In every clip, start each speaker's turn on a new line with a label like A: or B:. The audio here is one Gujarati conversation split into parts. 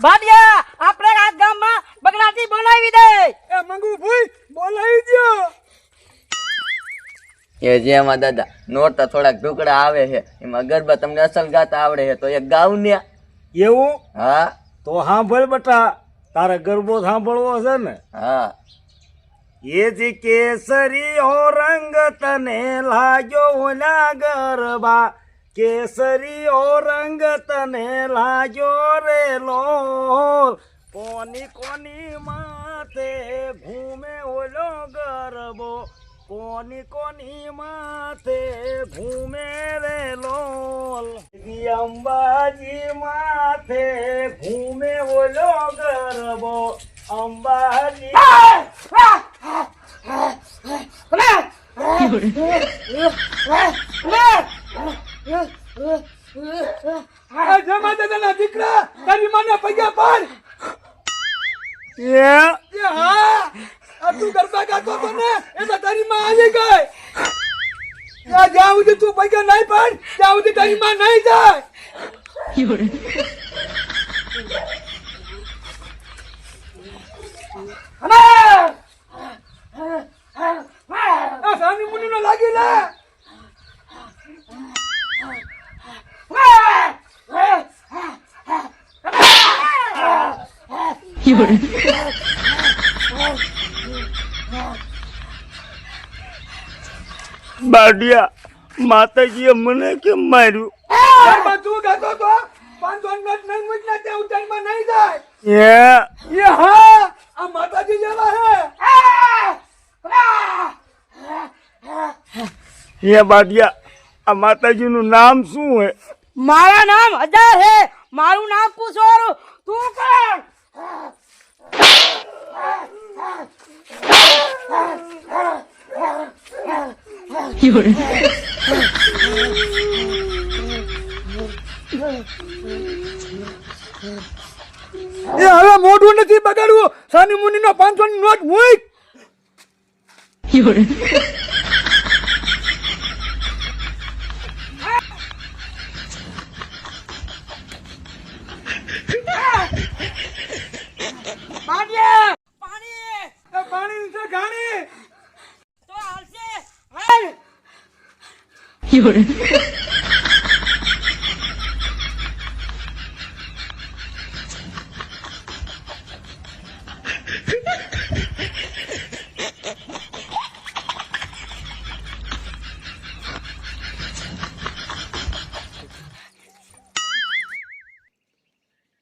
A: ભાડિયા આપણે આ ગામમાં બગલાથી બોલાવી દે.
B: એ મંગુ ભાઈ બોલાવી દો.
C: એ જેમાં દાદા નોટ થોડાક ઢોકળા આવે છે એમાં ગરબા તમને અસલ ગાતા આવડે છે તો એક ગાવ ને.
B: એવું
C: હા
B: તો સાંભળ બેટા, તારે ગરબો સાંભળવો છે ને?
C: હા.
B: એ જે કેસરીઓ રંગ તને લાગ્યો ઓલા ગરબા, કેસરીઓ રંગ તને લાગ્યો રે લોલ, કોની કોની માથે ઘૂમે ઓલો ગરબો, કોની કોની માથે ઘૂમે રે લોલ, અંબાજી માથે ઘૂમે ઓલો ગરબો, અંબાજી. જમા દાદાના દીકરા તારી માના પૈયા પાડ. હા તું ગરબા ગાતો હતો ને એટલે તારી માં આવી ગઈ. જ્યાં સુધી તું પૈયા નહીં પાડ ત્યાં સુધી તારી માં નહીં જાય. સાની મુનિ નો લાગી લે. બાડિયા માતાજીએ મને કેમ માર્યું? તું ગાતો તો 500 મિનિટ નહીં મૂકના ત્યાં ઉતારમાં નહીં જાય. હા આ માતાજી જેવા હે બાડિયા, આ માતાજી નું નામ શું હે?
A: મારા નામ હજાર હે. મારું નામ પૂછવાનું તું કોણ?
B: એ હવે મોઢું નથી બગાડવું. સાની મુનિ નો 500 ની નોટ મૂક.
A: ભાડિયા પાણી
B: પાણી છે ઘાણી.
A: તો હાલશે. હાલ.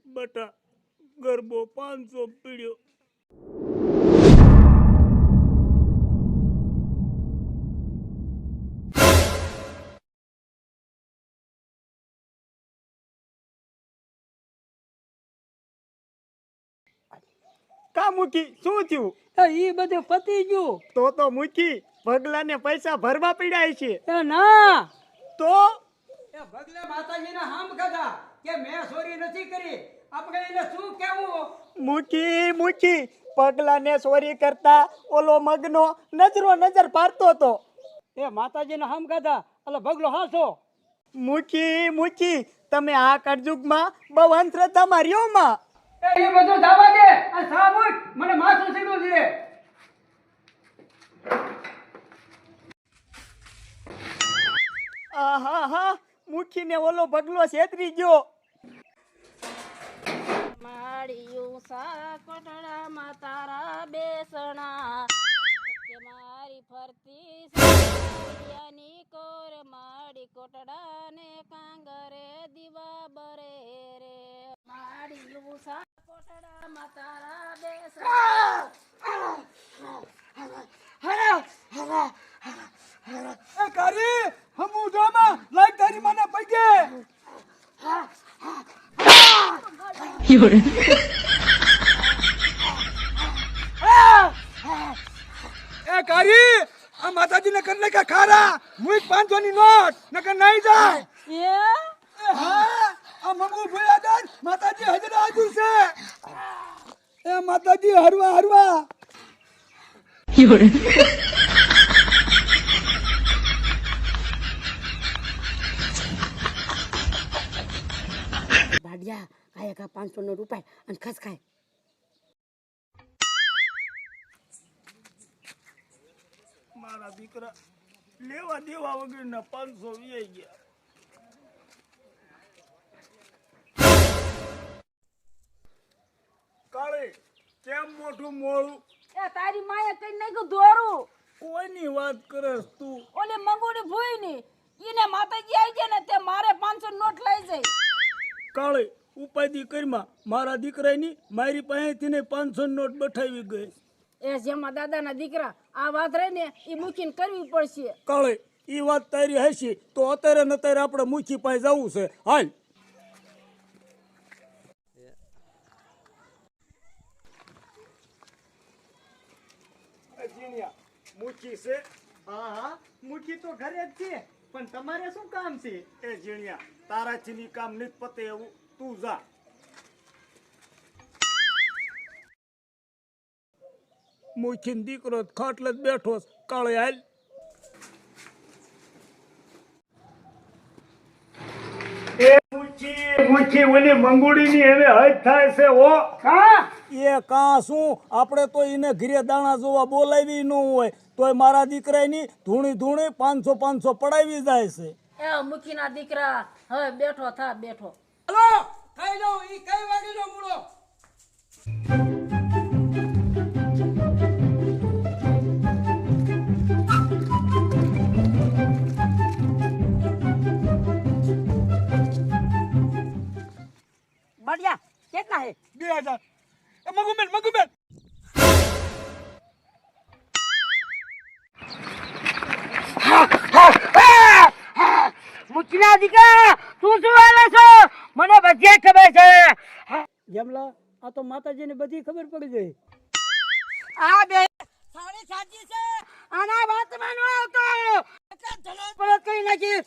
B: બટા ગરબો 500 પીડ્યો. કા મૂકી શું થયું?
A: ઈ બધું પતી ગયું.
B: તો મૂકી પગલા ને પૈસા ભરવા પડ્યા છે.
A: ના
B: તો
A: એ ભગલે માતાજીના હામ કદા કે મેં ચોરી નથી કરી. આપણે એને શું કહેવું?
B: મૂકી પગલા ને ચોરી કરતા ઓલો મગનો નજર પાડતો તો.
A: એ માતાજીના હામ કદા એટલે ભગલો હાસો.
B: મૂકી તમે આ કળજુગમાં બહુ અંધશ્રદ્ધા માર્યો માં.
A: એ બધું દાવા દે આ સાબુત મને માથું સીધું દે.
B: આહા મૂકીને ઓલો ભગલો છેતરી ગયો.
D: માળિયું સા કોટડામાં તારા બેસણા કે મારી ફરતી સાયાની કોર માડી કોટડાને કાંગરે દીવા બરે રે માળિયું સા કોટડામાં તારા બેસણા.
B: એ કરી હમુ જોમાં લાઈક તારી મને પગે. એ કરી આ માતાજીને કરને કે ખારા મુઈક 500 ની નોટ નકર નહીં જાય. હા આ મંગુ ભોયાદાર માતાજી હજરા આજુ છે. એ માતાજી હરવા
E: બાડિયા કાંઈ કા 500 નો રૂપાય અને ખસ ખાય.
B: મારા દીકરા લેવા દેવા વગરના 500 વીઆઈ ગયા. કાળી કેમ મોઢું મોળું?
D: એ તારી માએ કઈ નાખ્યું દોરું
B: કોઈની વાત કરસ તું?
D: ઓલી મંગુડી ભૂઈ ની ઈને માતાજી આવી જાય ને તે મારે 500 નોટ લઈ જાય.
B: કાળી ઉપાધિ કરીમાં મારા દીકરાની મારી પાસેથી ને 500 નોટ બઠાવી ગઈ.
D: એ જેમાં દાદાના દીકરા આ વાત રહી ને એ મૂકીને કરવી પડશે.
B: કાળી ઈ વાત તારી હશી તો અત્યારે ને અત્યારે આપણે મુખી પાસે જવું છે. હાલ મુખી છે.
A: હા હા મૂકી તો ઘરે જ છે પણ તમારે શું કામ છે?
B: એ જીણિયા તારાથી ની કામ નથી પતે એવું તું જા. મુખી દીકરો ખાટલે જ બેઠો છે. કાળે હાલ. એ મુખી ઓલી મંગુડીની એને હદ થાય છે હો.
A: કા
B: એ કાં શું આપણે તો એને ઘરે દાણા જોવા બોલાવી ન હોય તોય મારા દીકરાની ધૂણી ધૂણી 500 પડાવી જાય છે.
D: એ મૂકીના દીકરા હવે બેઠો થા બેઠો.
A: હલો ખાઈ લો ઈ કઈ વાગીનો મૂળો?
E: બાડિયા કેટલા હે?
B: 2000. એ મગુબેન
E: મુચના દીકરા તું શું હાલે છો? મને બધી ખબર છે.
A: જમલા આ તો માતાજીને બધી ખબર પડી ગઈ.
E: આ બે સાડી સાચી છે. આના વાતમાં નો આવતો એટલે ધલો પરત કરી નાખી.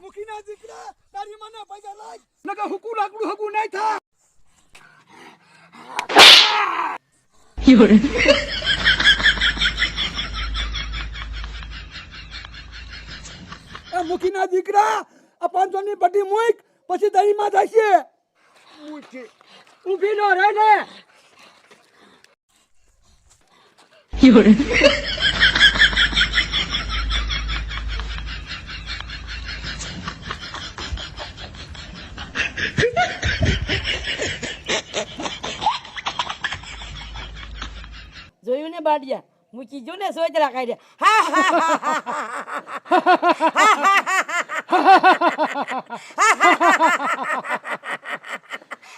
B: મુખીના દીકરા તારી મને પૈસા લાગ નકા હુકુ લાકડું હકુ નહીં થા. મુખીના દીકરા આ 500 ની બટી મૂક પછી દહીંમાં જશે. મુખી
A: ઊભી નો રહે ને.
E: જોયું ને બાડિયા મૂકી જો ને સોચરા કાઢ્યા.